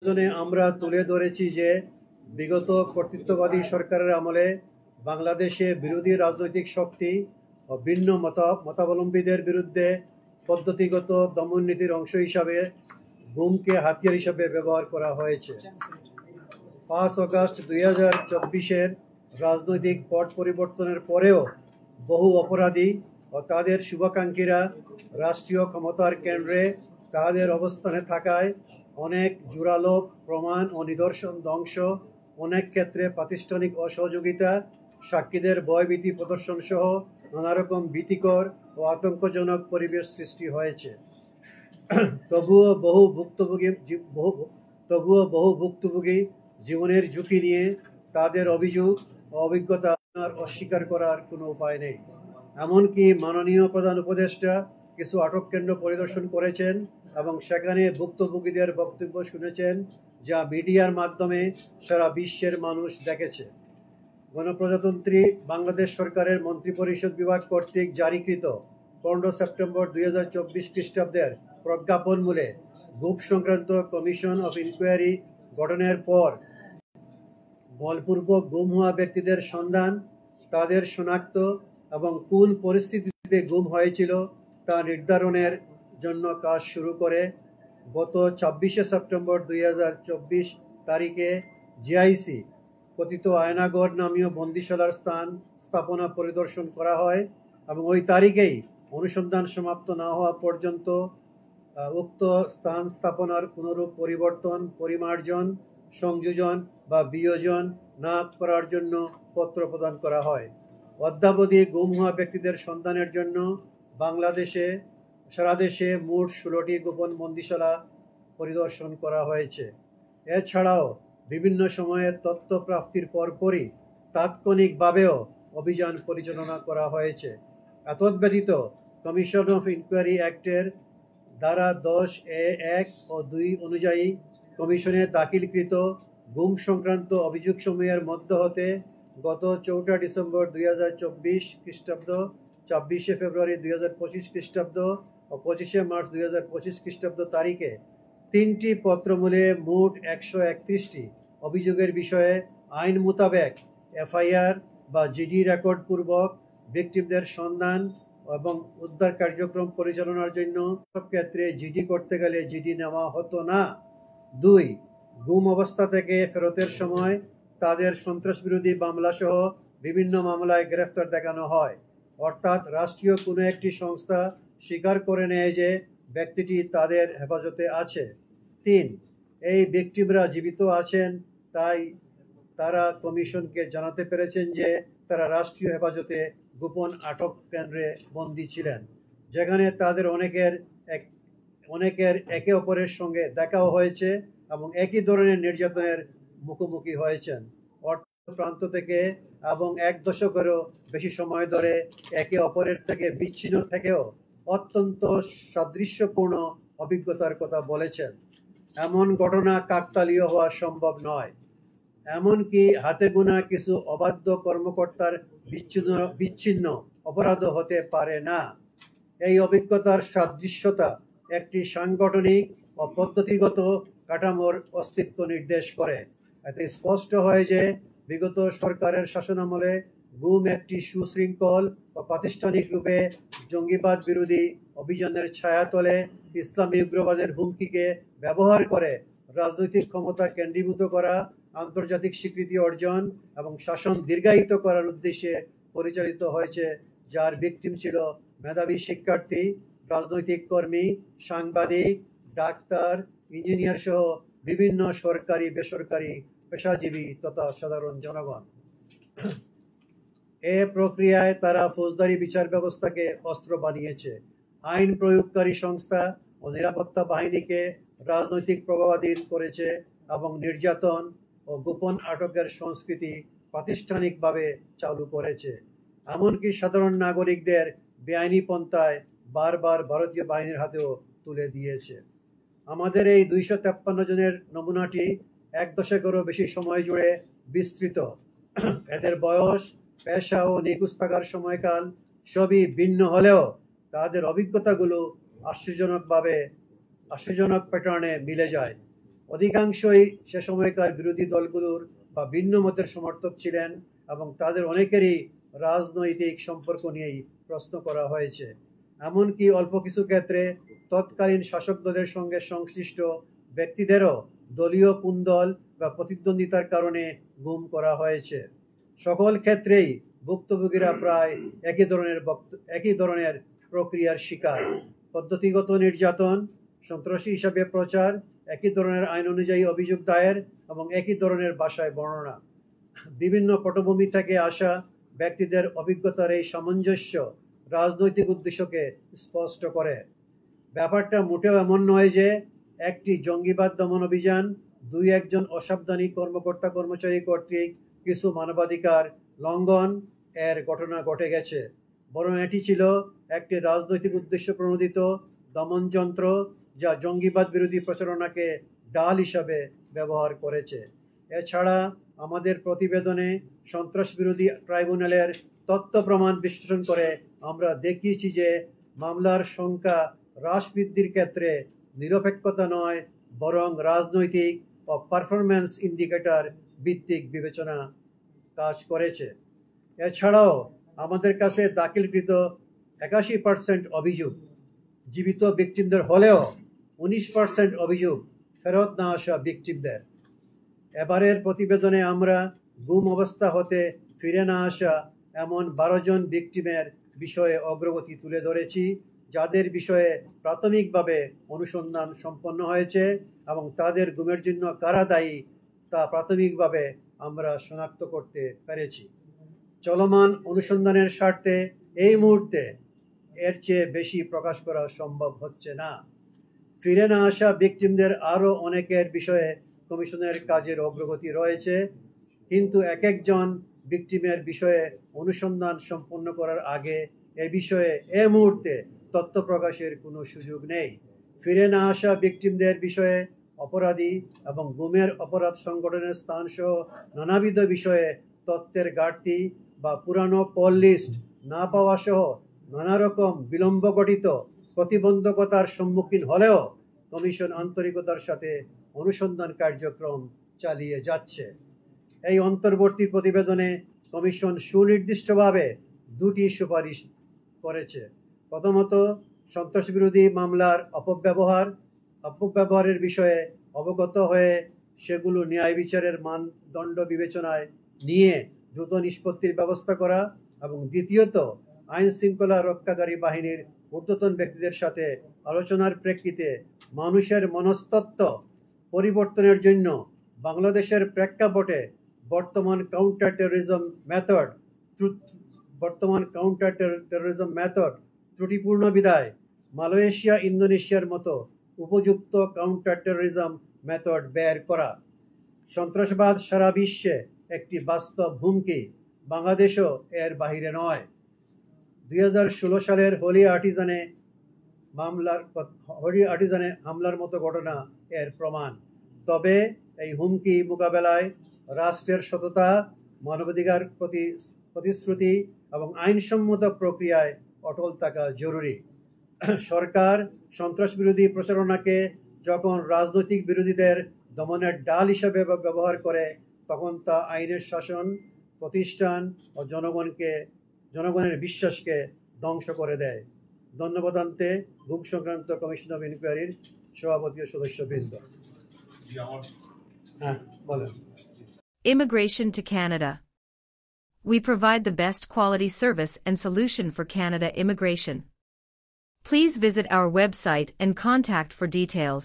প্রতিবেদনে আমরা তুলে ধরেছি যে বিগত কর্তৃত্ববাদী সরকারের আমলে বাংলাদেশে বিরোধী রাজনৈতিক শক্তি ও ভিন্ন মতাবলম্বীদের বিরুদ্ধে পদ্ধতিগত দমন নীতির অংশ হিসাবে গুমকে হাতিয়ার হিসাবে ব্যবহার করা হয়েছে। 5 আগস্ট 2024-এর রাজনৈতিক পট পরিবর্তনের পরেও বহু অপরাধী ও তাদের শুভাকাঙ্ক্ষীরা রাষ্ট্রীয় ক্ষমতার কেন্দ্রে তাদের অবস্থানে থাকায় অনেক জোরালো প্রমাণ ও নিদর্শন ধ্বংস, অনেক ক্ষেত্রে প্রাতিষ্ঠানিক অসহযোগিতা, সাক্ষীদের ভয়ভীতি প্রদর্শন সহ নানারকম ভীতিকর ও আতঙ্কজনক পরিবেশ সৃষ্টি হয়েছে। তবুও বহু ভুক্তভোগী জীবনের ঝুঁকি নিয়ে তাদের অভিযোগ ও অভিজ্ঞতা অস্বীকার করার কোনো উপায় নেই। এমনকি মাননীয় প্রধান উপদেষ্টা কিছু আটক কেন্দ্র পরিদর্শন করেছেন এবং সেখানে ভুক্তভোগীদের বক্তব্য শুনেছেন, যা মিডিয়ার মাধ্যমে সারা বিশ্বের মানুষ দেখেছে। গণপ্রজাতন্ত্রী বাংলাদেশ সরকারের মন্ত্রিপরিষদ বিভাগ কর্তৃক জারিকৃত 15 সেপ্টেম্বর 2024 খ্রিস্টাব্দের প্রজ্ঞাপনমূলে গুম সংক্রান্ত কমিশন অফ ইনকোয়ারি গঠনের পর বলপূর্বক গুম হওয়া ব্যক্তিদের সন্ধান, তাদের শনাক্ত এবং কোন পরিস্থিতিতে গুম হয়েছিল তা নির্ধারণের জন্য কাজ শুরু করে গত 26 সেপ্টেম্বর 2024 তারিখে জিআইসি কথিত আয়নাগর নামীয় বন্দিশালার স্থাপনা পরিদর্শন করা হয় এবং ওই তারিখেই অনুসন্ধান সমাপ্ত না হওয়া পর্যন্ত উক্ত স্থাপনার কোনরূপ পরিবর্তন, পরিমার্জন, সংযোজন বা বিয়োজন না করার জন্য পত্র প্রদান করা হয়। অদ্যাবধি গুম হওয়া ব্যক্তিদের সন্ধানের জন্য সারা দেশে মোট 16টি গোপন বন্দিশালা পরিদর্শন করা হয়েছে। এছাড়াও বিভিন্ন সময়ে তথ্য প্রাপ্তির পরপরই তাৎক্ষণিকভাবেও অভিযান পরিচালনা করা হয়েছে। এতদ্ব্যতীত কমিশন অফ ইনকোয়ারি অ্যাক্টের ধারা 10(a)(1) ও 2 অনুযায়ী কমিশনে দাখিলকৃত গুম সংক্রান্ত অভিযোগসমূহের মধ্য হতে গত 4 ডিসেম্বর 2024 খ্রিস্টাব্দ, 26 ফেব্রুয়ারি 2025 খ্রিস্টাব্দ ও 25 মার্চ 2025 খ্রিস্টাব্দ তারিখে 3টি পত্রমূলে মোট 131টি অভিযোগের বিষয়ে আইন মোতাবেক এফআইআর বা জিডি রেকর্ড পূর্বক ভিকটিমদের সন্ধান এবং উদ্ধার কার্যক্রম পরিচালনার জন্য সব ক্ষেত্রে জিডি করতে গেলে জিডি নেওয়া হতো না। 2. গুম অবস্থা থেকে ফেরতের সময় তাদের সন্ত্রাস বিরোধী মামলা সহ বিভিন্ন মামলায় গ্রেফতার দেখানো হয়, অর্থাৎ রাষ্ট্রীয় কোনো একটি সংস্থা স্বীকার করে নেয় যে ব্যক্তিটি তাদের হেফাজতে আছে। 3. এই ভিকটিমরা জীবিত আছেন, তাই তারা কমিশনকে জানাতে পেরেছেন যে তারা রাষ্ট্রীয় হেফাজতে গোপন আটক কেন্দ্রে বন্দী ছিলেন, যেখানে তাদের অনেকের একে অপরের সঙ্গে দেখাও হয়েছে এবং একই ধরনের নির্যাতনের মুখোমুখি হয়েছেন। অর্থ প্রান্ত থেকে এবং 1 দশকেরও বেশি সময় ধরে একে অপরের থেকে বিচ্ছিন্ন থেকেও অত্যন্ত সাদৃশ্যপূর্ণ অভিজ্ঞতার কথা বলেছেন। এমন ঘটনা কাকতালীয় হওয়া সম্ভব নয়। এমনকি হাতে গোনা কিছু অবাধ্য কর্মকর্তার বিচ্ছিন্ন অপরাধও হতে পারে না। এই অভিজ্ঞতার সাদৃশ্যতা একটি সাংগঠনিক ও পদ্ধতিগত কাঠামোর অস্তিত্ব নির্দেশ করে। এতে স্পষ্ট হয় যে বিগত সরকারের শাসনামলে গুম একটি সুশৃঙ্খল ও প্রাতিষ্ঠানিক রূপে জঙ্গিবাদ বিরোধী অভিযানের ছায়াতলে ইসলামী উগ্রবাদের হুমকিকে ব্যবহার করে রাজনৈতিক ক্ষমতা কেন্দ্রীভূত করা, আন্তর্জাতিক স্বীকৃতি অর্জন এবং শাসন দীর্ঘায়িত করার উদ্দেশ্যে পরিচালিত হয়েছে, যার ভিকটিম ছিল মেধাবী শিক্ষার্থী, রাজনৈতিক কর্মী, সাংবাদিক, ডাক্তার, ইঞ্জিনিয়ার সহ বিভিন্ন সরকারি বেসরকারি পেশাজীবী তথা সাধারণ জনগণ। এ প্রক্রিয়ায় তারা ফৌজদারি বিচার ব্যবস্থাকে অস্ত্র বানিয়েছে, আইন প্রয়োগকারী সংস্থা ও নিরাপত্তা বাহিনীকে রাজনৈতিক প্রভাবাধীন করেছে এবং নির্যাতন ও গোপন আটকের সংস্কৃতি প্রাতিষ্ঠানিকভাবে চালু করেছে। এমনকি সাধারণ নাগরিকদের বেআইনি পন্থায় বারবার ভারতীয় বাহিনীর হাতেও তুলে দিয়েছে। আমাদের এই 253 জনের নমুনাটি 1 দশকেরও বেশি সময় জুড়ে বিস্তৃত। এদের বয়স, পেশা ও নিখোঁজ থাকার সময়কাল সবই ভিন্ন হলেও তাদের অভিজ্ঞতাগুলো আশ্চর্যজনক প্যাটার্নে মিলে যায়। অধিকাংশই সে সময়কার বিরোধী দলগুলোর বা ভিন্ন মতের সমর্থক ছিলেন এবং তাদের অনেকেরই রাজনৈতিক সম্পর্ক নিয়েই প্রশ্ন করা হয়েছে। এমনকি অল্প কিছু ক্ষেত্রে তৎকালীন শাসক দলের সঙ্গে সংশ্লিষ্ট ব্যক্তিদেরও দলীয় কুন্দল বা প্রতিদ্বন্দ্বিতার কারণে গুম করা হয়েছে। সকল ক্ষেত্রেই ভুক্তভোগীরা প্রায় একই ধরনের প্রক্রিয়ার শিকার। পদ্ধতিগত নির্যাতন, সন্ত্রাসী হিসাবে প্রচার, একই ধরনের আইন অনুযায়ী অভিযোগ দায়ের এবং একই ধরনের ভাষায় বর্ণনা। বিভিন্ন পটভূমি থেকে আসা ব্যক্তিদের অভিজ্ঞতার এই সামঞ্জস্য রাজনৈতিক উদ্দেশ্যকে স্পষ্ট করে। ব্যাপারটা মোটেও এমন নয় যে একটি জঙ্গিবাদ দমন অভিযান দুই একজন অসাবধানী কর্মকর্তা কর্মচারী কর্তৃক কিছু মানবাধিকার লঙ্ঘন এর ঘটনা ঘটে গেছে, বরং এটি ছিল একটি রাজনৈতিক উদ্দেশ্য প্রণোদিত দমনযন্ত্র যা জঙ্গিবাদ বিরোধী প্রচারণাকে ডাল হিসাবে ব্যবহার করেছে। এছাড়া আমাদের প্রতিবেদনে সন্ত্রাস বিরোধী ট্রাইব্যুনালের তথ্য প্রমাণ বিশ্লেষণ করে আমরা দেখিয়েছি যে মামলার সংখ্যা হ্রাস বৃদ্ধির ক্ষেত্রে নিরপেক্ষতা নয়, বরং রাজনৈতিক ও পারফরম্যান্স ইন্ডিকেটর ভিত্তিক বিবেচনা কাজ করেছে। এছাড়াও আমাদের কাছে দাখিলকৃত 81% অভিযোগ জীবিত ভিকটিমদের হলেও 19% অভিযোগ ফেরত না আসা ভিকটিমদের। এবারের প্রতিবেদনে আমরা গুম অবস্থা হতে ফিরে না আসা এমন 12 জন ভিকটিমের বিষয়ে অগ্রগতি তুলে ধরেছি, যাদের বিষয়ে প্রাথমিকভাবে অনুসন্ধান সম্পন্ন হয়েছে এবং তাদের গুমের জন্য কারা দায়ী তা প্রাথমিকভাবে আমরা শনাক্ত করতে পেরেছি। চলমান অনুসন্ধানের স্বার্থে এই মুহূর্তে এর চেয়ে বেশি প্রকাশ করা সম্ভব হচ্ছে না। ফিরে না আসা ভিকটিমদের আরও অনেকের বিষয়ে কমিশনের কাজের অগ্রগতি রয়েছে, কিন্তু এক একজন ভিকটিমের বিষয়ে অনুসন্ধান সম্পন্ন করার আগে এ বিষয়ে এ মুহূর্তে তথ্য প্রকাশের কোনো সুযোগ নেই। ফিরে না আসা ভিকটিমদের বিষয়ে অপরাধী এবং গুমের অপরাধ সংগঠনের স্থানসহ নানাবিধ বিষয়ে তথ্যের ঘাটতি বা পুরানো কল লিস্ট না পাওয়া সহ নানা রকম বিলম্ব ঘটিত প্রতিবন্ধকতার সম্মুখীন হলেও কমিশন আন্তরিকতার সাথে অনুসন্ধান কার্যক্রম চালিয়ে যাচ্ছে। এই অন্তর্বর্তী প্রতিবেদনে কমিশন সুনির্দিষ্টভাবে দুটি সুপারিশ করেছে। প্রথমত, সন্ত্রাসবিরোধী মামলার অপব্যবহারের বিষয়ে অবগত হয়ে সেগুলো ন্যায় বিচারের মানদণ্ড বিবেচনায় নিয়ে দ্রুত নিষ্পত্তির ব্যবস্থা করা, এবং দ্বিতীয়ত, আইন শৃঙ্খলা রক্ষাকারী বাহিনীর ঊর্ধ্বতন ব্যক্তিদের সাথে আলোচনার প্রেক্ষিতে মানুষের মনস্তত্ত্ব পরিবর্তনের জন্য বাংলাদেশের প্রেক্ষাপটে বর্তমান কাউন্টার টেরোরিজম মেথড ত্রুটিপূর্ণ বিদায় মালয়েশিয়া ইন্দোনেশিয়ার মতো উপযুক্ত কাউন্টার টেরোরিজম মেথড বের করা। সন্ত্রাসবাদ সারা বিশ্বে একটি বাস্তব হুমকি, বাংলাদেশও এর বাহিরে নয়। 2016 সালের হোলি আর্টিজানে হামলার মতো ঘটনা এর প্রমাণ। তবে এই হুমকি মোকাবেলায় রাষ্ট্রের সততা, মানবাধিকার প্রতিশ্রুতি এবং আইনসম্মত প্রক্রিয়ায় অটল থাকা জরুরি। সরকার সন্ত্রাস বিরোধী প্রচারণাকে যখন রাজনৈতিক বিরোধীদের দমনের ডাল হিসাবে ব্যবহার করে, তখন তা আইনের শাসন, প্রতিষ্ঠান ও জনগণের বিশ্বাসকে ধ্বংস করে দেয়। ধন্যবাদ আনতে গুম সংক্রান্ত কমিশন অফ ইনকোয়ারির সভাপতি ও সদস্যবৃন্দ। Immigration to Canada. We provide the best quality service and solution for Canada immigration. Please visit our website and contact for details.